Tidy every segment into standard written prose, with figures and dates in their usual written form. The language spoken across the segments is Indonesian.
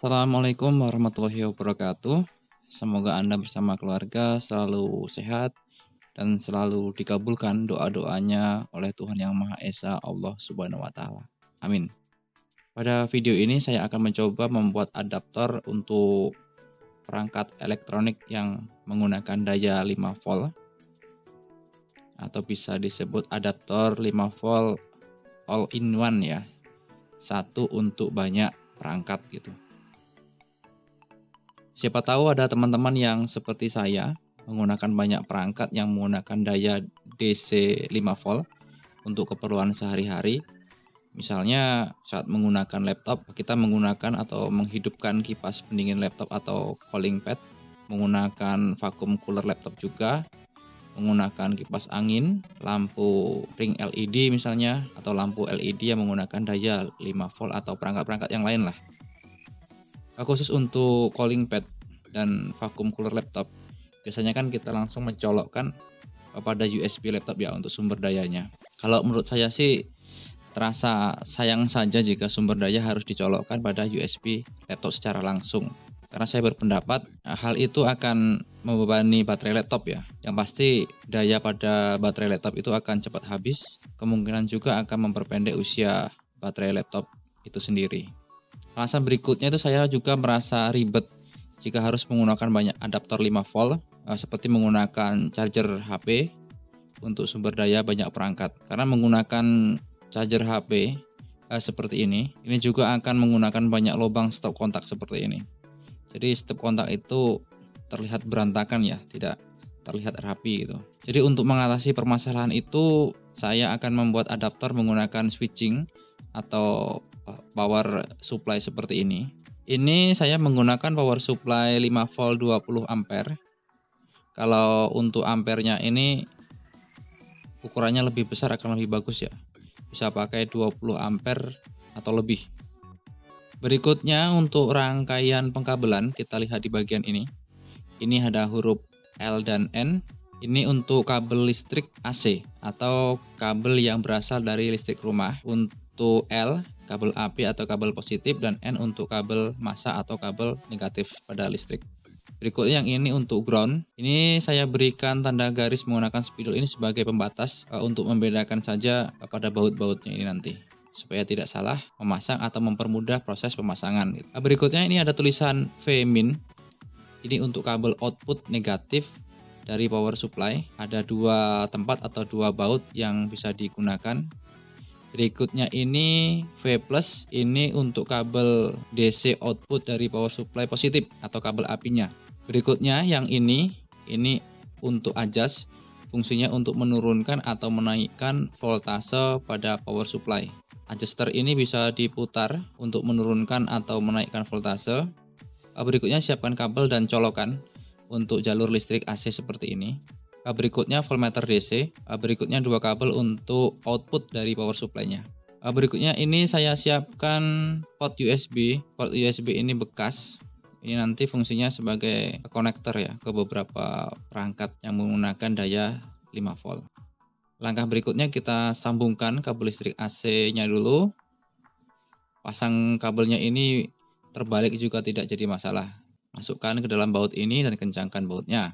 Assalamualaikum warahmatullahi wabarakatuh. Semoga Anda bersama keluarga selalu sehat dan selalu dikabulkan doa-doanya oleh Tuhan Yang Maha Esa, Allah Subhanahu wa Ta'ala. Amin. Pada video ini saya akan mencoba membuat adaptor untuk perangkat elektronik yang menggunakan daya 5 volt atau bisa disebut adaptor 5 volt all in one ya. Satu untuk banyak perangkat gitu. Siapa tahu ada teman-teman yang seperti saya menggunakan banyak perangkat yang menggunakan daya DC 5 volt untuk keperluan sehari-hari. Misalnya saat menggunakan laptop, kita menggunakan atau menghidupkan kipas pendingin laptop atau cooling pad, menggunakan vacuum cooler laptop juga, menggunakan kipas angin, lampu ring LED misalnya, atau lampu LED yang menggunakan daya 5 volt atau perangkat-perangkat yang lain lah. Khusus untuk cooling pad dan vacuum cooler laptop, biasanya kan kita langsung mencolokkan pada USB laptop ya untuk sumber dayanya. Kalau menurut saya sih terasa sayang saja jika sumber daya harus dicolokkan pada USB laptop secara langsung. Karena saya berpendapat hal itu akan membebani baterai laptop ya. Yang pasti daya pada baterai laptop itu akan cepat habis, kemungkinan juga akan memperpendek usia baterai laptop itu sendiri. Alasan berikutnya itu saya juga merasa ribet jika harus menggunakan banyak adaptor 5 volt seperti menggunakan charger HP untuk sumber daya banyak perangkat. Karena menggunakan charger HP seperti ini juga akan menggunakan banyak lubang stop kontak seperti ini. Jadi stop kontak itu terlihat berantakan ya, tidak terlihat rapi gitu. Jadi untuk mengatasi permasalahan itu saya akan membuat adaptor menggunakan switching atau power supply seperti ini. Ini saya menggunakan power supply 5 volt 20 ampere. Kalau untuk ampernya ini ukurannya lebih besar akan lebih bagus ya. Bisa pakai 20 ampere atau lebih. Berikutnya untuk rangkaian pengkabelan kita lihat di bagian ini. Ini ada huruf L dan N. Ini untuk kabel listrik AC atau kabel yang berasal dari listrik rumah. Untuk L kabel AP atau kabel positif, dan N untuk kabel massa atau kabel negatif pada listrik. Berikutnya yang ini untuk ground. Ini saya berikan tanda garis menggunakan spidol ini sebagai pembatas untuk membedakan saja pada baut-bautnya ini nanti, supaya tidak salah memasang atau mempermudah proses pemasangan. Berikutnya ini ada tulisan V-min. Ini untuk kabel output negatif dari power supply. Ada dua tempat atau dua baut yang bisa digunakan. Berikutnya ini V+, ini untuk kabel DC output dari power supply positif atau kabel apinya. Berikutnya yang ini untuk adjust, fungsinya untuk menurunkan atau menaikkan voltase pada power supply. Adjuster ini bisa diputar untuk menurunkan atau menaikkan voltase. Berikutnya siapkan kabel dan colokan untuk jalur listrik AC seperti ini. Berikutnya voltmeter DC, berikutnya dua kabel untuk output dari power supply-nya. Berikutnya ini saya siapkan port USB. Port USB ini bekas. Ini nanti fungsinya sebagai konektor ya ke beberapa perangkat yang menggunakan daya 5 volt. Langkah berikutnya kita sambungkan kabel listrik AC-nya dulu. Pasang kabelnya ini terbalik juga tidak jadi masalah. Masukkan ke dalam baut ini dan kencangkan bautnya.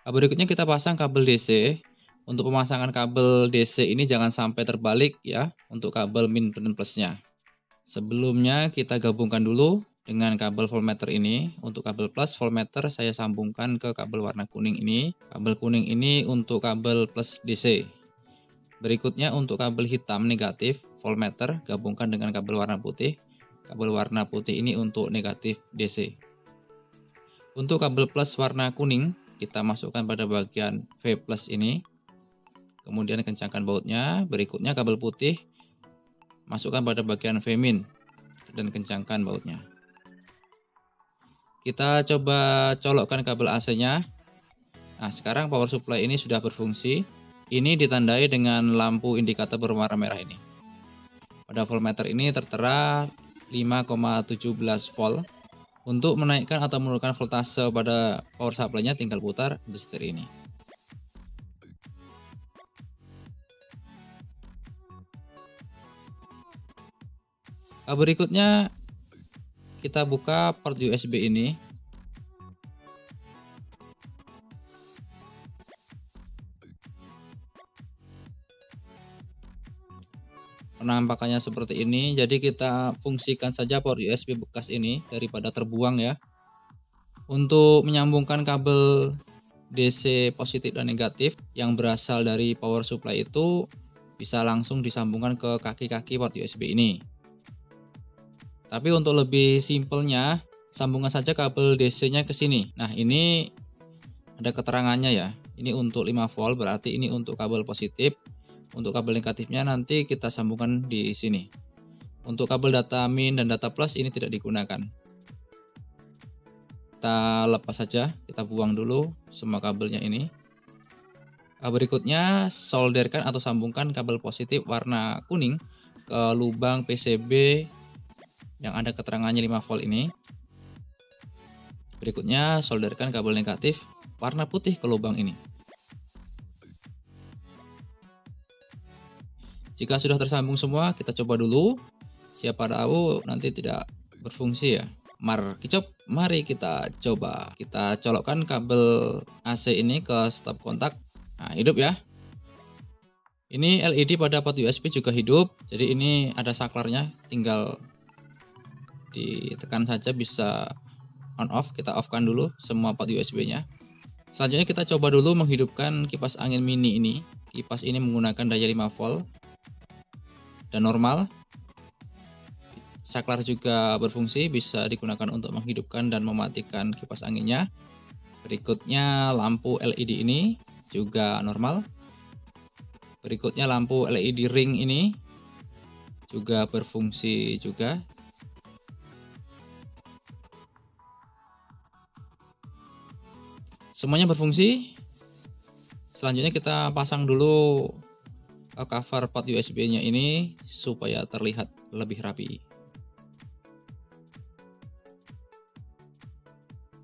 Berikutnya kita pasang kabel DC. Untuk pemasangan kabel DC ini jangan sampai terbalik ya untuk kabel min dan plusnya. Sebelumnya kita gabungkan dulu dengan kabel voltmeter ini. Untuk kabel plus voltmeter saya sambungkan ke kabel warna kuning ini. Kabel kuning ini untuk kabel plus DC. Berikutnya untuk kabel hitam negatif voltmeter gabungkan dengan kabel warna putih. Kabel warna putih ini untuk negatif DC. Untuk kabel plus warna kuning kita masukkan pada bagian V+ ini. Kemudian kencangkan bautnya. Berikutnya kabel putih masukkan pada bagian V- dan kencangkan bautnya. Kita coba colokkan kabel AC-nya. Nah, sekarang power supply ini sudah berfungsi. Ini ditandai dengan lampu indikator berwarna merah ini. Pada voltmeter ini tertera 5,17 volt. Untuk menaikkan atau menurunkan voltase pada power supply-nya tinggal putar di setir ini. Berikutnya kita buka port USB ini. Penampakannya seperti ini, jadi kita fungsikan saja port USB bekas ini daripada terbuang ya. Untuk menyambungkan kabel DC positif dan negatif yang berasal dari power supply itu bisa langsung disambungkan ke kaki-kaki port USB ini. Tapi untuk lebih simpelnya, sambungkan saja kabel DC-nya ke sini. Nah, ini ada keterangannya ya. Ini untuk 5 volt, berarti ini untuk kabel positif. Untuk kabel negatifnya nanti kita sambungkan di sini. Untuk kabel data min dan data plus ini tidak digunakan. Kita lepas saja, kita buang dulu semua kabelnya ini. Berikutnya solderkan atau sambungkan kabel positif warna kuning ke lubang PCB yang ada keterangannya 5 volt ini. Berikutnya solderkan kabel negatif warna putih ke lubang ini. Jika sudah tersambung semua, kita coba dulu. Siapa tahu nanti tidak berfungsi ya. Mari kita coba. Kita colokkan kabel AC ini ke stop kontak. Nah, hidup ya. Ini LED pada port USB juga hidup. Jadi ini ada saklarnya, tinggal ditekan saja bisa on off. Kita off kan dulu semua port USB-nya. Selanjutnya kita coba dulu menghidupkan kipas angin mini ini. Kipas ini menggunakan daya 5 volt dan normal. Saklar juga berfungsi, bisa digunakan untuk menghidupkan dan mematikan kipas anginnya. Berikutnya lampu LED ini juga normal. Berikutnya lampu LED ring ini juga berfungsi juga. Semuanya berfungsi. Selanjutnya kita pasang dulu cover port USB-nya ini supaya terlihat lebih rapi.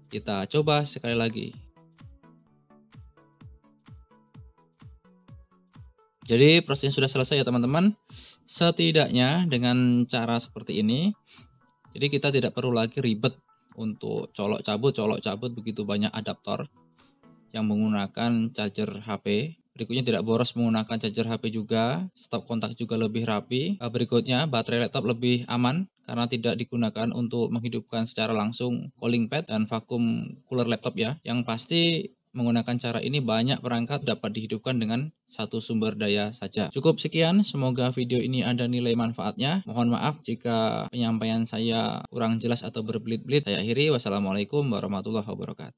Kita coba sekali lagi. Jadi prosesnya sudah selesai ya teman-teman. Setidaknya dengan cara seperti ini, jadi kita tidak perlu lagi ribet untuk colok cabut begitu banyak adaptor yang menggunakan charger HP. Berikutnya tidak boros menggunakan charger HP juga, stop kontak juga lebih rapi. Berikutnya baterai laptop lebih aman karena tidak digunakan untuk menghidupkan secara langsung cooling pad dan vakum cooler laptop ya. Yang pasti menggunakan cara ini banyak perangkat dapat dihidupkan dengan satu sumber daya saja. Cukup sekian, semoga video ini ada nilai manfaatnya. Mohon maaf jika penyampaian saya kurang jelas atau berbelit-belit. Saya akhiri, wassalamualaikum warahmatullahi wabarakatuh.